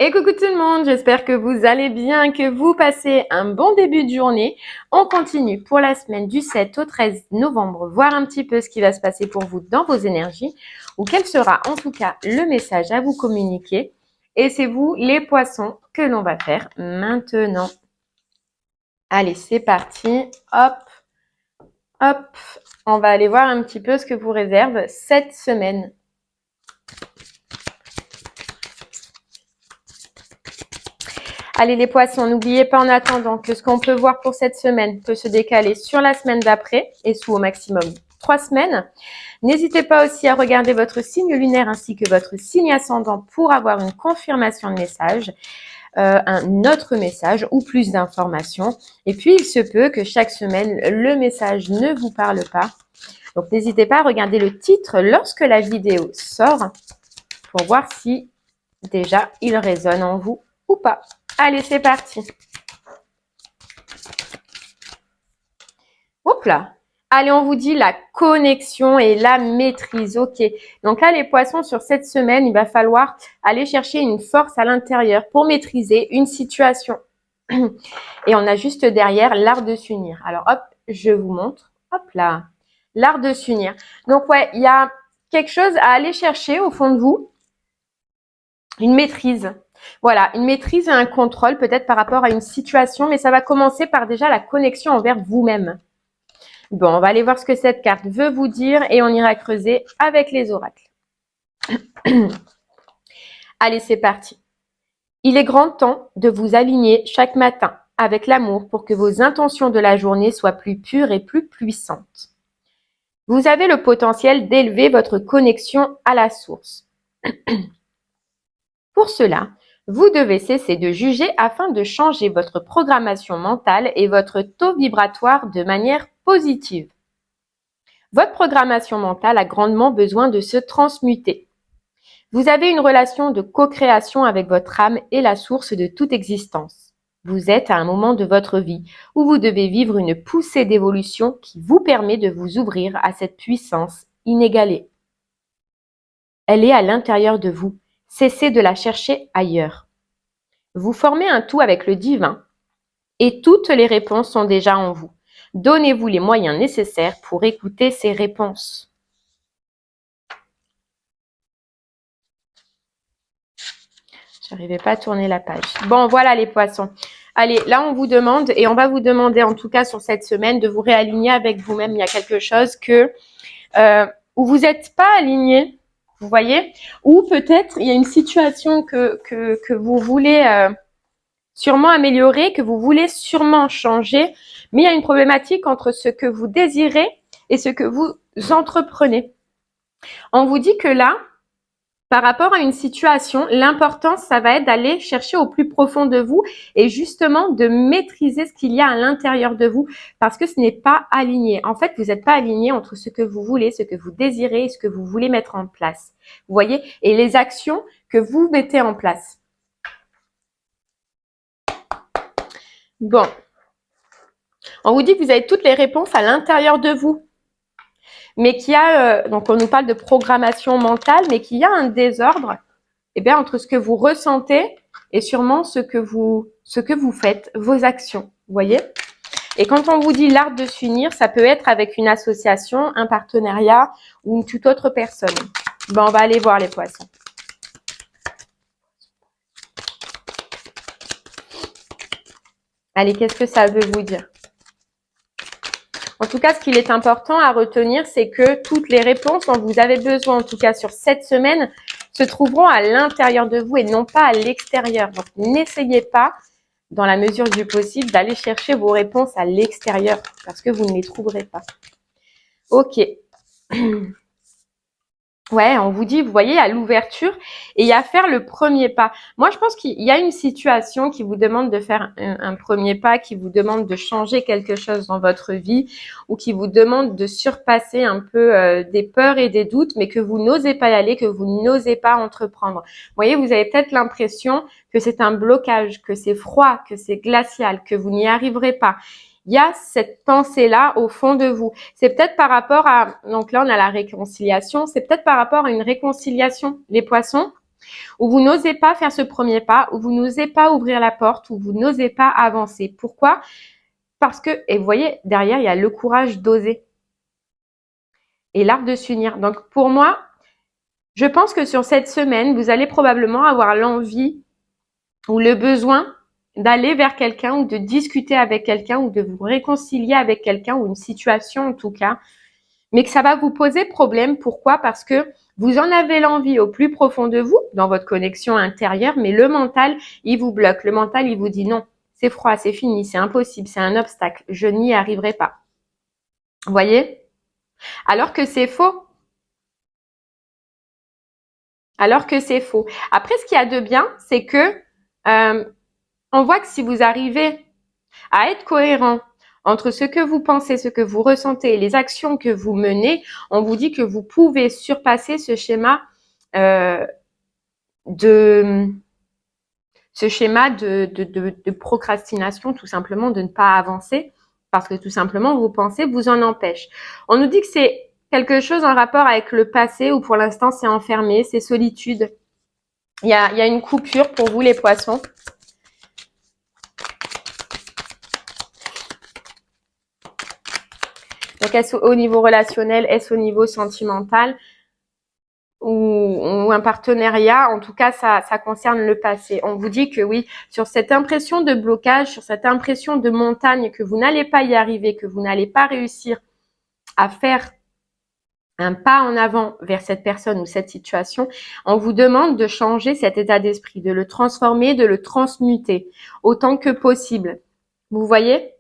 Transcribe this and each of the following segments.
Et coucou tout le monde, j'espère que vous allez bien, que vous passez un bon début de journée. On continue pour la semaine du 7 au 13 novembre, voir un petit peu ce qui va se passer pour vous dans vos énergies, ou quel sera en tout cas le message à vous communiquer. Et c'est vous, les poissons, que l'on va faire maintenant. Allez, c'est parti. Hop, hop. On va aller voir un petit peu ce que vous réserve cette semaine. Allez les poissons, n'oubliez pas en attendant que ce qu'on peut voir pour cette semaine peut se décaler sur la semaine d'après et sous au maximum 3 semaines. N'hésitez pas aussi à regarder votre signe lunaire ainsi que votre signe ascendant pour avoir une confirmation de message, un autre message ou plus d'informations. Et puis il se peut que chaque semaine le message ne vous parle pas. Donc n'hésitez pas à regarder le titre lorsque la vidéo sort pour voir si déjà il résonne en vous ou pas. Allez, c'est parti. Hop là. Allez, on vous dit la connexion et la maîtrise. Ok. Donc là, les poissons, sur cette semaine, il va falloir aller chercher une force à l'intérieur pour maîtriser une situation. Et on a juste derrière l'art de s'unir. Alors, hop, je vous montre. Hop là. L'art de s'unir. Donc, ouais, il y a quelque chose à aller chercher au fond de vous. Une maîtrise. Voilà, une maîtrise et un contrôle peut-être par rapport à une situation, mais ça va commencer par déjà la connexion envers vous-même. Bon, on va aller voir ce que cette carte veut vous dire et on ira creuser avec les oracles. Allez, c'est parti. Il est grand temps de vous aligner chaque matin avec l'amour pour que vos intentions de la journée soient plus pures et plus puissantes. Vous avez le potentiel d'élever votre connexion à la source. Pour cela, vous devez cesser de juger afin de changer votre programmation mentale et votre taux vibratoire de manière positive. Votre programmation mentale a grandement besoin de se transmuter. Vous avez une relation de co-création avec votre âme et la source de toute existence. Vous êtes à un moment de votre vie où vous devez vivre une poussée d'évolution qui vous permet de vous ouvrir à cette puissance inégalée. Elle est à l'intérieur de vous. Cessez de la chercher ailleurs. Vous formez un tout avec le divin et toutes les réponses sont déjà en vous. Donnez-vous les moyens nécessaires pour écouter ces réponses. J'arrivais pas à tourner la page. Bon, voilà les poissons. Allez, là on vous demande, et on va vous demander en tout cas sur cette semaine de vous réaligner avec vous-même. Il y a quelque chose où vous n'êtes pas aligné, vous voyez, ou peut-être il y a une situation que vous voulez sûrement améliorer, que vous voulez sûrement changer, mais il y a une problématique entre ce que vous désirez et ce que vous entreprenez. On vous dit que là, par rapport à une situation, l'important, ça va être d'aller chercher au plus profond de vous et justement de maîtriser ce qu'il y a à l'intérieur de vous parce que ce n'est pas aligné. En fait, vous n'êtes pas aligné entre ce que vous voulez, ce que vous désirez et ce que vous voulez mettre en place. Vous voyez? Et les actions que vous mettez en place. Bon. On vous dit que vous avez toutes les réponses à l'intérieur de vous. Mais qu'il y a, donc on nous parle de programmation mentale, mais qu'il y a un désordre entre ce que vous ressentez et sûrement ce que vous faites, vos actions, vous voyez. Et quand on vous dit l'art de s'unir, ça peut être avec une association, un partenariat ou une toute autre personne. Ben, on va aller voir les poissons. Allez, qu'est-ce que ça veut vous dire? En tout cas, ce qu'il est important à retenir, c'est que toutes les réponses dont vous avez besoin, en tout cas sur cette semaine, se trouveront à l'intérieur de vous et non pas à l'extérieur. Donc, n'essayez pas, dans la mesure du possible, d'aller chercher vos réponses à l'extérieur parce que vous ne les trouverez pas. Ok. Ouais, on vous dit, vous voyez, à l'ouverture et à faire le premier pas. Moi, je pense qu'il y a une situation qui vous demande de faire un premier pas, qui vous demande de changer quelque chose dans votre vie ou qui vous demande de surpasser un peu des peurs et des doutes, mais que vous n'osez pas y aller, que vous n'osez pas entreprendre. Vous voyez, vous avez peut-être l'impression que c'est un blocage, que c'est froid, que c'est glacial, que vous n'y arriverez pas. Il y a cette pensée-là au fond de vous. C'est peut-être par rapport à, donc là on a la réconciliation, c'est peut-être par rapport à une réconciliation, les poissons, où vous n'osez pas faire ce premier pas, où vous n'osez pas ouvrir la porte, où vous n'osez pas avancer. Pourquoi? Parce que, et vous voyez, derrière, il y a le courage d'oser et l'art de s'unir. Donc, pour moi, je pense que sur cette semaine, vous allez probablement avoir l'envie ou le besoin d'aller vers quelqu'un ou de discuter avec quelqu'un ou de vous réconcilier avec quelqu'un ou une situation en tout cas, mais que ça va vous poser problème. Pourquoi? Parce que vous en avez l'envie au plus profond de vous, dans votre connexion intérieure, mais le mental, il vous bloque. Le mental, il vous dit non, c'est froid, c'est fini, c'est impossible, c'est un obstacle, je n'y arriverai pas. Vous voyez? Alors que c'est faux. Alors que c'est faux. Après, ce qu'il y a de bien, c'est que on voit que si vous arrivez à être cohérent entre ce que vous pensez, ce que vous ressentez et les actions que vous menez, on vous dit que vous pouvez surpasser ce schéma de procrastination, tout simplement, de ne pas avancer, parce que tout simplement, vos pensées vous en empêchent. On nous dit que c'est quelque chose en rapport avec le passé, où pour l'instant, c'est enfermé, c'est solitude. Il y a une coupure pour vous, les poissons. Donc, est-ce au niveau relationnel, est-ce au niveau sentimental ou un partenariat? En tout cas, ça concerne le passé. On vous dit que oui, sur cette impression de blocage, sur cette impression de montagne, que vous n'allez pas y arriver, que vous n'allez pas réussir à faire un pas en avant vers cette personne ou cette situation, on vous demande de changer cet état d'esprit, de le transformer, de le transmuter autant que possible. Vous voyez?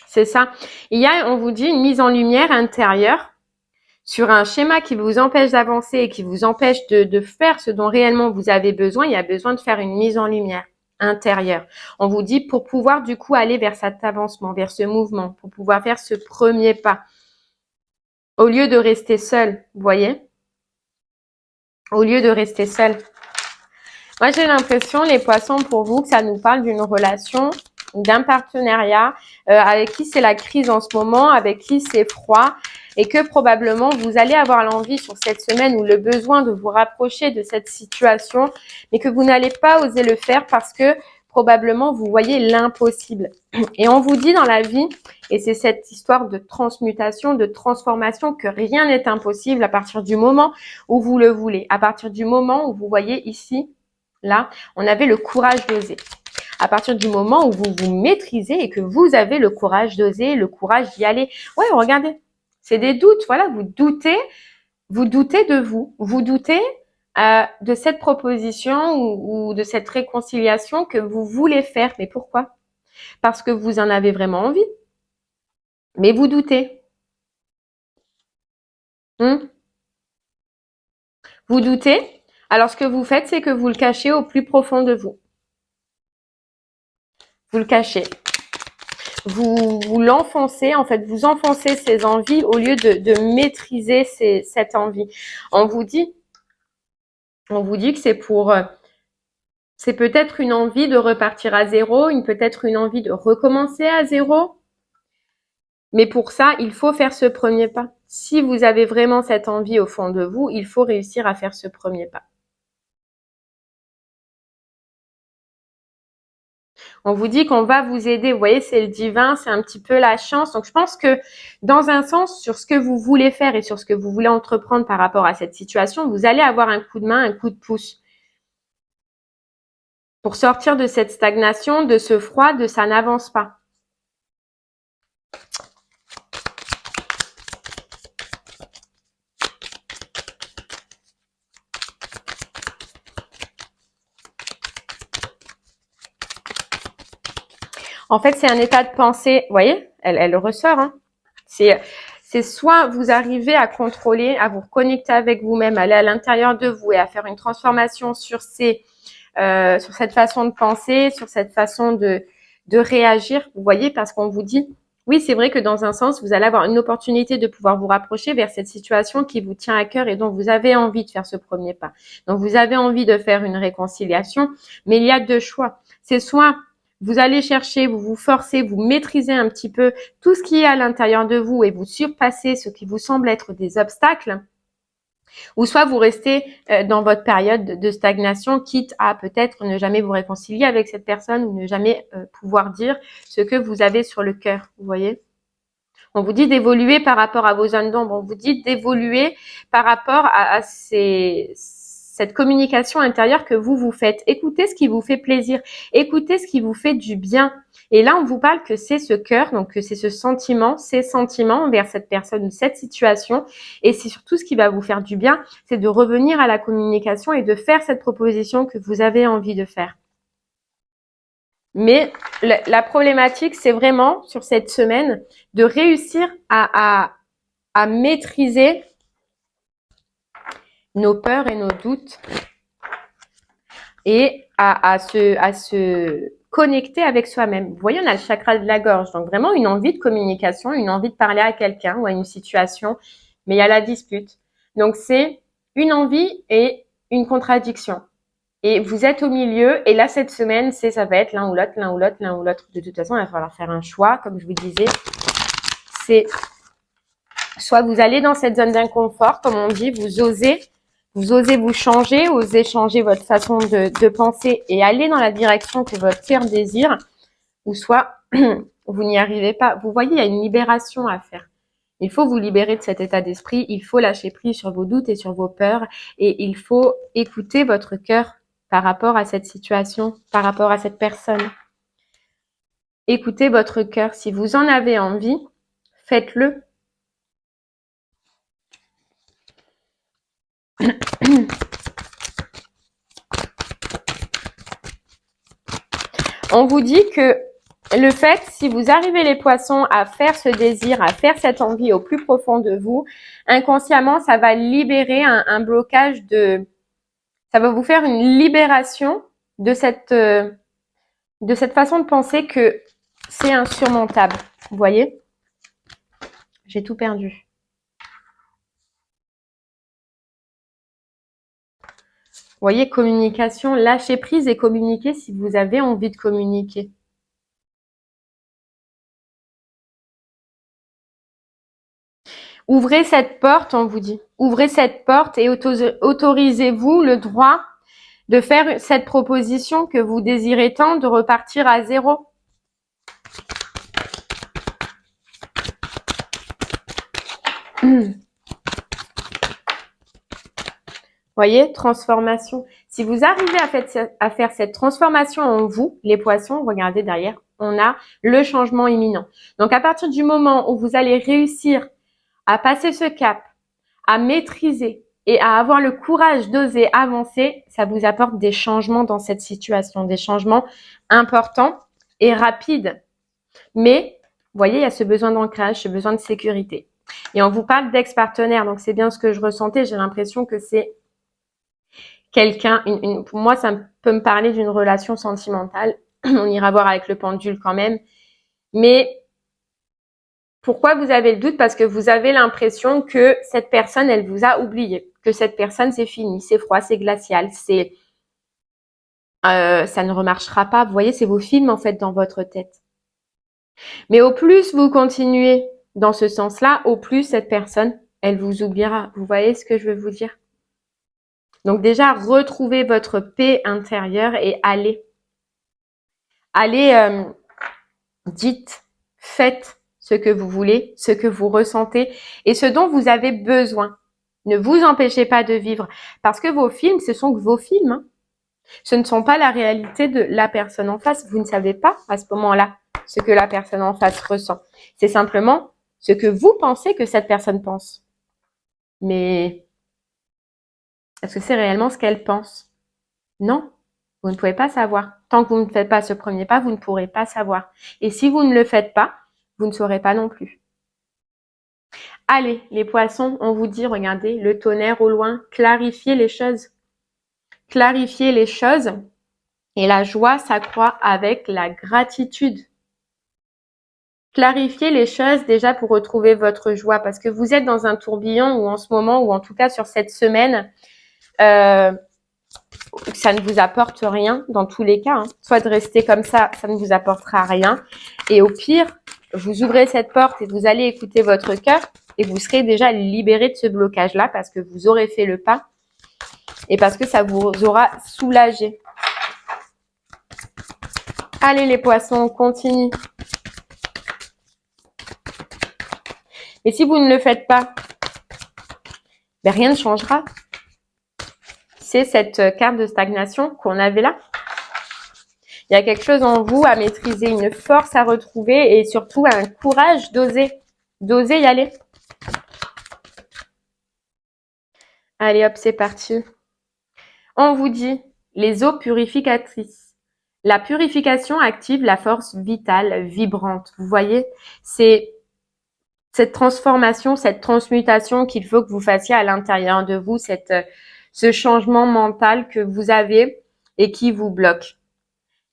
C'est ça. Il y a, on vous dit, une mise en lumière intérieure sur un schéma qui vous empêche d'avancer et qui vous empêche de faire ce dont réellement vous avez besoin. Il y a besoin de faire une mise en lumière intérieure. On vous dit pour pouvoir du coup aller vers cet avancement, vers ce mouvement, pour pouvoir faire ce premier pas. Au lieu de rester seul, vous voyez? Au lieu de rester seul. Moi, j'ai l'impression, les poissons, pour vous, que ça nous parle d'une relation, d'un partenariat avec qui c'est la crise en ce moment, avec qui c'est froid et que probablement vous allez avoir l'envie sur cette semaine ou le besoin de vous rapprocher de cette situation, mais que vous n'allez pas oser le faire parce que probablement vous voyez l'impossible. Et on vous dit dans la vie, et c'est cette histoire de transmutation, de transformation, que rien n'est impossible à partir du moment où vous le voulez, à partir du moment où vous voyez ici, là, on avait le courage d'oser. À partir du moment où vous vous maîtrisez et que vous avez le courage d'oser, le courage d'y aller. Ouais, regardez, c'est des doutes. Voilà, vous doutez de vous doutez de cette proposition ou de cette réconciliation que vous voulez faire. Mais pourquoi? Parce que vous en avez vraiment envie. Mais vous doutez. Vous doutez. Alors, ce que vous faites, c'est que vous le cachez au plus profond de vous. Vous le cachez. Vous l'enfoncez, en fait, vous enfoncez ces envies au lieu de maîtriser cette envie. On vous dit que c'est peut-être une envie de repartir à zéro, peut-être une envie de recommencer à zéro. Mais pour ça, il faut faire ce premier pas. Si vous avez vraiment cette envie au fond de vous, il faut réussir à faire ce premier pas. On vous dit qu'on va vous aider. Vous voyez, c'est le divin, c'est un petit peu la chance. Donc, je pense que dans un sens, sur ce que vous voulez faire et sur ce que vous voulez entreprendre par rapport à cette situation, vous allez avoir un coup de main, un coup de pouce pour sortir de cette stagnation, de ce froid, de ça n'avance pas. En fait, c'est un état de pensée. Vous voyez, elle ressort. Hein. C'est soit vous arrivez à contrôler, à vous reconnecter avec vous-même, aller à l'intérieur de vous et à faire une transformation sur cette façon de penser, sur cette façon de réagir. Vous voyez, parce qu'on vous dit, oui, c'est vrai que dans un sens, vous allez avoir une opportunité de pouvoir vous rapprocher vers cette situation qui vous tient à cœur et dont vous avez envie de faire ce premier pas. Donc, vous avez envie de faire une réconciliation, mais il y a deux choix. C'est soit vous allez chercher, vous vous forcez, vous maîtrisez un petit peu tout ce qui est à l'intérieur de vous et vous surpassez ce qui vous semble être des obstacles, ou soit vous restez dans votre période de stagnation, quitte à peut-être ne jamais vous réconcilier avec cette personne ou ne jamais pouvoir dire ce que vous avez sur le cœur, vous voyez. On vous dit d'évoluer par rapport à vos zones d'ombre, on vous dit d'évoluer par rapport à cette communication intérieure que vous faites. Écoutez ce qui vous fait plaisir, écoutez ce qui vous fait du bien. Et là, on vous parle que c'est ce cœur, donc que c'est ce sentiment, ces sentiments envers cette personne ou cette situation. Et c'est surtout ce qui va vous faire du bien, c'est de revenir à la communication et de faire cette proposition que vous avez envie de faire. Mais la problématique, c'est vraiment, sur cette semaine, de réussir à maîtriser nos peurs et nos doutes et à se connecter avec soi-même. Vous voyez, on a le chakra de la gorge, donc vraiment une envie de communication, une envie de parler à quelqu'un ou à une situation, mais il y a la dispute. Donc c'est une envie et une contradiction. Et vous êtes au milieu, et là, cette semaine, ça va être l'un ou l'autre, l'un ou l'autre, l'un ou l'autre. De toute façon, il va falloir faire un choix, comme je vous disais. C'est soit vous allez dans cette zone d'inconfort, comme on dit, vous osez vous changer, osez changer votre façon de penser et aller dans la direction que votre cœur désire, ou soit vous n'y arrivez pas. Vous voyez, il y a une libération à faire. Il faut vous libérer de cet état d'esprit, il faut lâcher prise sur vos doutes et sur vos peurs, et il faut écouter votre cœur par rapport à cette situation, par rapport à cette personne. Écoutez votre cœur. Si vous en avez envie, faites-le. On vous dit que le fait, si vous arrivez les poissons à faire ce désir, à faire cette envie au plus profond de vous, inconsciemment, ça va libérer un blocage ça va vous faire une libération de cette façon de penser que c'est insurmontable. Vous voyez? J'ai tout perdu. Vous voyez, communication, lâcher prise et communiquer si vous avez envie de communiquer. Ouvrez cette porte, on vous dit. Ouvrez cette porte et autorisez-vous le droit de faire cette proposition que vous désirez tant, de repartir à zéro. Voyez, transformation. Si vous arrivez à faire cette transformation en vous, les poissons, regardez derrière, on a le changement imminent. Donc à partir du moment où vous allez réussir à passer ce cap, à maîtriser et à avoir le courage d'oser avancer, ça vous apporte des changements dans cette situation, des changements importants et rapides. Mais, vous voyez, il y a ce besoin d'ancrage, ce besoin de sécurité. Et on vous parle d'ex-partenaire, donc c'est bien ce que je ressentais. J'ai l'impression que c'est quelqu'un, pour moi, ça peut me parler d'une relation sentimentale. On ira voir avec le pendule quand même. Mais pourquoi vous avez le doute? Parce que vous avez l'impression que cette personne, elle vous a oublié. Que cette personne, c'est fini, c'est froid, c'est glacial, ça ne remarchera pas. Vous voyez, c'est vos films en fait dans votre tête. Mais au plus vous continuez dans ce sens-là, au plus cette personne, elle vous oubliera. Vous voyez ce que je veux vous dire? Donc déjà, retrouvez votre paix intérieure et allez. Allez, dites, faites ce que vous voulez, ce que vous ressentez et ce dont vous avez besoin. Ne vous empêchez pas de vivre parce que vos films, ce sont que vos films. Hein. Ce ne sont pas la réalité de la personne en face. Vous ne savez pas à ce moment-là ce que la personne en face ressent. C'est simplement ce que vous pensez que cette personne pense. Mais est-ce que c'est réellement ce qu'elle pense? Non, vous ne pouvez pas savoir. Tant que vous ne faites pas ce premier pas, vous ne pourrez pas savoir. Et si vous ne le faites pas, vous ne saurez pas non plus. Allez, les poissons, on vous dit, regardez, le tonnerre au loin, clarifiez les choses. Clarifiez les choses. Et la joie s'accroît avec la gratitude. Clarifiez les choses déjà pour retrouver votre joie parce que vous êtes dans un tourbillon ou en ce moment ou en tout cas sur cette semaine, ça ne vous apporte rien dans tous les cas. Hein. Soit de rester comme ça ne vous apportera rien. Et au pire, vous ouvrez cette porte et vous allez écouter votre cœur et vous serez déjà libéré de ce blocage-là parce que vous aurez fait le pas et parce que ça vous aura soulagé. Allez les poissons, on continue. Et si vous ne le faites pas, ben rien ne changera. C'est cette carte de stagnation qu'on avait là. Il y a quelque chose en vous à maîtriser, une force à retrouver et surtout un courage d'oser y aller. Allez hop, c'est parti. On vous dit les eaux purificatrices. La purification active la force vitale, vibrante. Vous voyez, c'est cette transformation, cette transmutation qu'il faut que vous fassiez à l'intérieur de vous, ce changement mental que vous avez et qui vous bloque.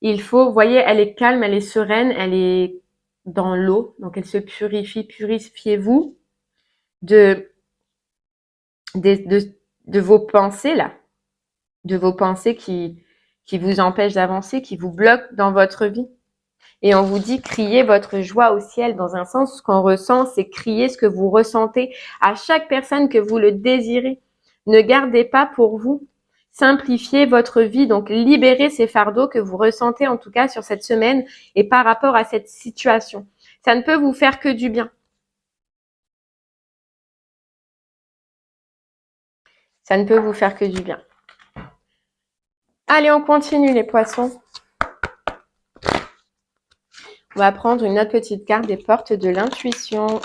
Il faut, vous voyez, elle est calme, elle est sereine, elle est dans l'eau, donc elle se purifie. Purifiez-vous de vos pensées là, de vos pensées qui vous empêchent d'avancer, qui vous bloquent dans votre vie. Et on vous dit criez votre joie au ciel. Dans un sens, ce qu'on ressent, c'est crier ce que vous ressentez à chaque personne que vous le désirez. Ne gardez pas pour vous. Simplifiez votre vie, donc libérez ces fardeaux que vous ressentez en tout cas sur cette semaine et par rapport à cette situation. Ça ne peut vous faire que du bien. Ça ne peut vous faire que du bien. Allez, on continue les poissons. On va prendre une autre petite carte des portes de l'intuition.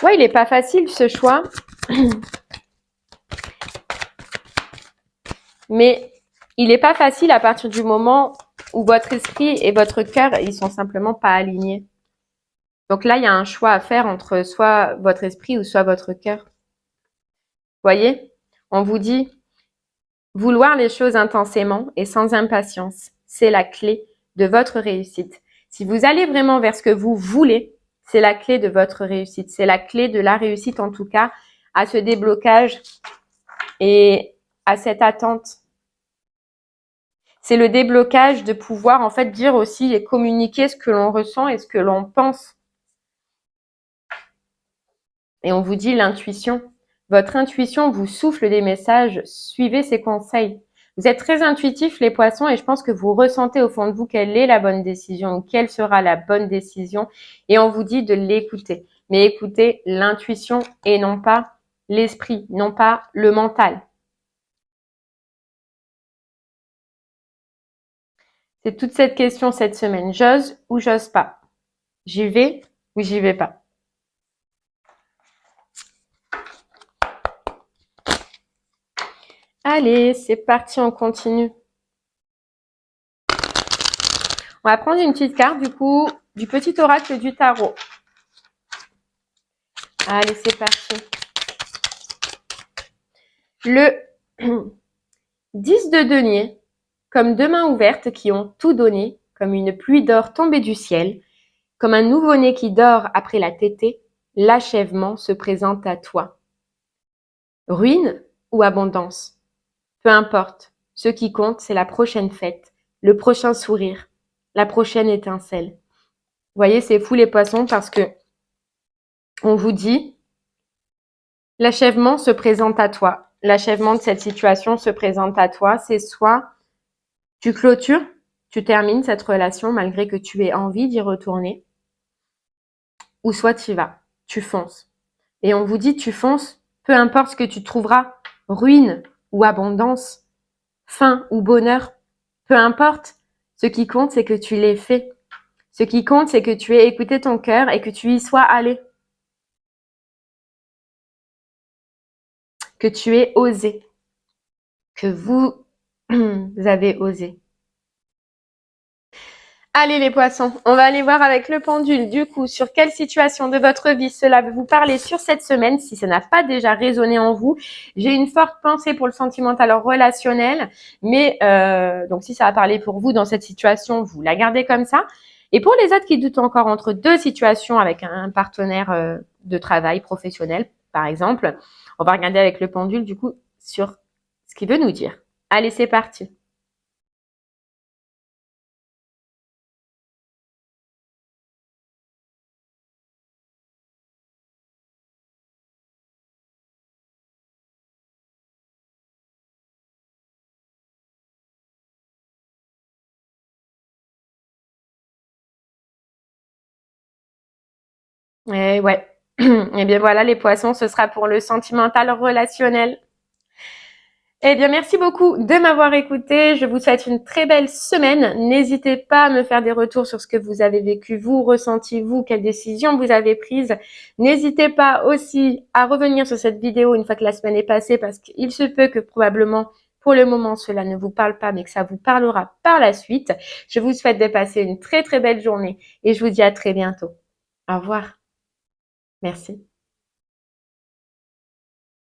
Ouais, il n'est pas facile ce choix. Mais il n'est pas facile à partir du moment où votre esprit et votre cœur, ils sont simplement pas alignés. Donc là, il y a un choix à faire entre soit votre esprit ou soit votre cœur. Voyez, on vous dit vouloir les choses intensément et sans impatience, c'est la clé de votre réussite. Si vous allez vraiment vers ce que vous voulez, c'est la clé de votre réussite. C'est la clé de la réussite en tout cas à ce déblocage et à cette attente. C'est le déblocage de pouvoir en fait dire aussi et communiquer ce que l'on ressent et ce que l'on pense. Et on vous dit l'intuition. Votre intuition vous souffle des messages, suivez ses conseils. Vous êtes très intuitifs les poissons et je pense que vous ressentez au fond de vous quelle est la bonne décision ou quelle sera la bonne décision et on vous dit de l'écouter. Mais écoutez l'intuition et non pas l'esprit, non pas le mental. C'est toute cette question cette semaine. J'ose ou j'ose pas? J'y vais ou j'y vais pas? Allez, c'est parti, on continue. On va prendre une petite carte du coup du petit oracle du tarot. Allez, c'est parti. Le 10 de denier, comme deux mains ouvertes qui ont tout donné, comme une pluie d'or tombée du ciel, comme un nouveau-né qui dort après la tétée, l'achèvement se présente à toi. Ruine ou abondance? Peu importe. Ce qui compte, c'est la prochaine fête, le prochain sourire, la prochaine étincelle. Vous voyez, c'est fou les poissons parce que on vous dit l'achèvement se présente à toi. L'achèvement de cette situation se présente à toi. C'est soit tu clôtures, tu termines cette relation malgré que tu aies envie d'y retourner, ou soit tu y vas, tu fonces. Et on vous dit tu fonces, peu importe ce que tu trouveras, ruine ou abondance, faim ou bonheur, peu importe. Ce qui compte, c'est que tu l'aies fait. Ce qui compte, c'est que tu aies écouté ton cœur et que tu y sois allé. Que tu aies osé. Que vous avez osé. Allez les poissons, on va aller voir avec le pendule du coup sur quelle situation de votre vie cela veut vous parler sur cette semaine si ça n'a pas déjà résonné en vous. J'ai une forte pensée pour le sentimental relationnel, mais donc si ça a parlé pour vous dans cette situation, vous la gardez comme ça. Et pour les autres qui doutent encore entre deux situations avec un partenaire de travail professionnel, par exemple, on va regarder avec le pendule, du coup, sur ce qu'il veut nous dire. Allez, c'est parti. Et ouais. Et bien voilà, les poissons, ce sera pour le sentimental relationnel. Eh bien, merci beaucoup de m'avoir écouté. Je vous souhaite une très belle semaine. N'hésitez pas à me faire des retours sur ce que vous avez vécu, vous, ressenti-vous, quelles décisions vous avez prises. N'hésitez pas aussi à revenir sur cette vidéo une fois que la semaine est passée parce qu'il se peut que probablement pour le moment cela ne vous parle pas mais que ça vous parlera par la suite. Je vous souhaite de passer une très très belle journée et je vous dis à très bientôt. Au revoir. Merci.